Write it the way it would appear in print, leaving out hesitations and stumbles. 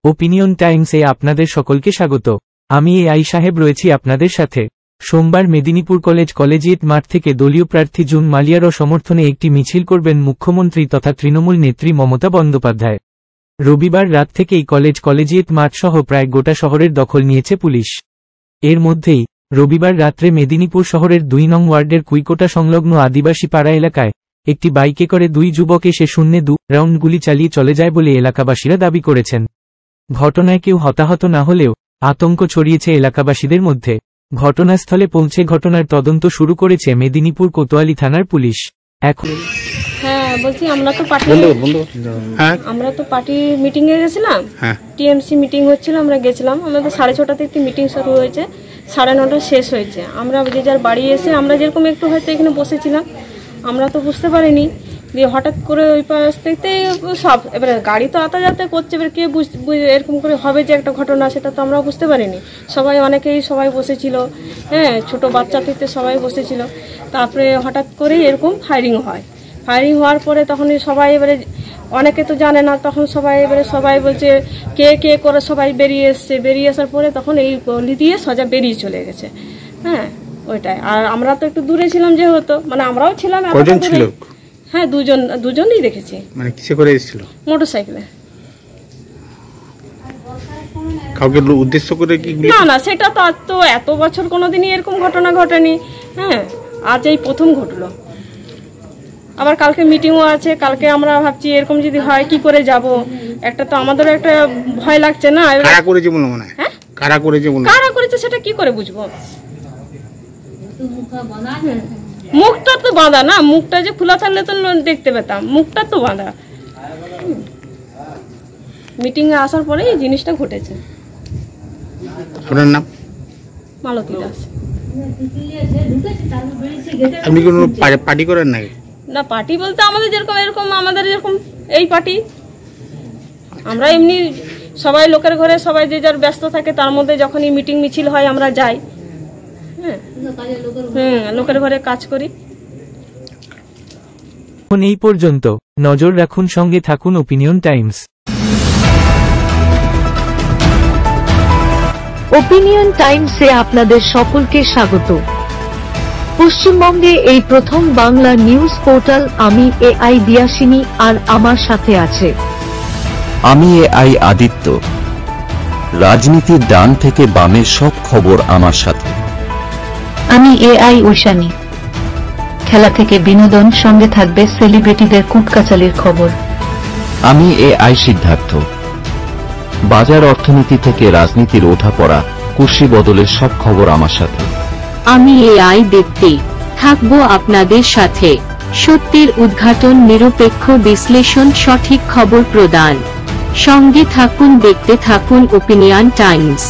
Opinion টাইমসে আপনাদের সকলকে স্বাগত। আমি এআই সাহেব রয়েছি আপনাদের সাথে। সোমবার মেদিনীপুর কলেজিয়েট মাঠ থেকে দলীয় প্রার্থী জুন মালিয়ার সমর্থনে একটি মিছিল করবেন মুখ্যমন্ত্রী তথা তৃণমূল নেত্রী মমতা বন্দ্যোপাধ্যায়। রবিবার রাত থেকেই কলেজিয়েট মাঠ সহ প্রায় গোটা শহরের দখল নিয়েছে পুলিশ। এর মধ্যেই রবিবার রাত্রে মেদিনীপুর শহরের ২ নং ওয়ার্ডের কুইকোটা সংলগ্ন আদিবাসী পাড়া এলাকায় একটি বাইকে করে ২ যুবক এসে শূন্যে ২ রাউন্ড গুলি চালিয়ে চলে যায় বলে এলাকাবাসীরা দাবি করেছেন। ঘটনায় কেউ হতাহত না হলেও আতঙ্ক ছড়িয়েছে এলাকাবাসীদের মধ্যে। ঘটনাস্থলে পৌঁছে ঘটনার তদন্ত শুরু করেছে মেদিনীপুর কোতোয়ালি থানার পুলিশ। এখন বলছি আমরা তো পার্টি মিটিং এ গেছিলাম, টিএমসি মিটিং হচ্ছিল, আমরা গেছিলাম। আমাদের 6:30 থেকে মিটিং শুরু হয়েছে, 9:30 শেষ হয়েছে। আমরা যে যার বাড়ি এসে আমরা যেরকম একটু হয়তো এখানে বসেছিলাম, আমরা তো বুঝতে পারিনি। দিয়ে হঠাৎ করে ওই পাশ থেকে সব এবারে গাড়ি তো যাতায়াত করছে, এবার কে এরকম করে হবে যে একটা ঘটনা, সেটা তো আমরা বুঝতে পারিনি। সবাই বসেছিল, ছোট বাচ্চা থেকে সবাই বসেছিল। তারপরে হঠাৎ করে এরকম ফায়ারিং হওয়ার পরে তখন সবাই এবারে অনেকে তো জানে না, তখন সবাই বলছে কে করে সবাই বেরিয়ে আসার পরে তখন এই গলি দিয়ে সোজা বেরিয়ে চলে গেছে। ওইটাই। আর আমরা তো একটু দূরে ছিলাম, যেহেতু মানে আমরাও ছিলাম। দুজনই দেখেছি। মানে কিসে করে এসেছিল? মোটরসাইকেলে। কাউকে উদ্দেশ্য করে কি? না, সেটা তো এত বছর কোনোদিনই এরকম ঘটনা ঘটেনি। আজ এই প্রথম ঘটলো। আবার কালকে মিটিংও আছে, কালকে আমরা ভাবছি এরকম যদি হয় কি করে যাব। একটা তো আমাদেরও একটা ভয় লাগছে না। কারা করেছে বলে মনে হয়? কারা করেছে সেটা কি করে বুঝবো? মুখটা তো বাঁধা না, মুখটা যে খোলা থাকলে তো দেখতে পেতাম, মুখটা তো বাঁধা। মিটিং এ আসার পরে এই জিনিসটা ঘটেছে। আপনার নাম? মালতী দাস। আপনি কোন পার্টি করেন নাকি? না, পার্টি বলতে আমাদের যেরকম এই পার্টি। আমরা এমনি সবাই লোকের ঘরে সবাই যে যার ব্যস্ত থাকে, তার মধ্যে যখনই মিটিং মিছিল হয় আমরা যাই। লোকের ঘরে কাজ করি। এখন এই পর্যন্ত। নজর রাখুন, সঙ্গে থাকুন ওপিনিয়ন টাইমস। ওপিনিয়ন টাইমসে আপনাদের সকলকে স্বাগত। পশ্চিমবঙ্গে এই প্রথম বাংলা নিউজ পোর্টাল। আমি এআই দিয়াসিনী, আর আমার সাথে আছে আমি এআই আদিত্য। রাজনীতির ডান থেকে বামের সব খবর আমার সাথে। আমি এআই ঐশানী। খেলা থেকে বিনোদন, সঙ্গে থাকবে সেলিব্রিটিদের কুটকাচালির খবর। আমি এআই সিদ্ধার্থ। বাজার অর্থনীতি থেকে রাজনীতির ওঠাপড়া, কুর্সি বদলের সব খবর আমার সাথে। আমি এআই দীপ্তি, থাকবো আপনাদের সাথে। সত্যের উদ্ঘাটন, নিরপেক্ষ বিশ্লেষণ, সঠিক খবর প্রদান। সঙ্গে থাকুন, দেখতে থাকুন ওপিনিয়ন টাইমস।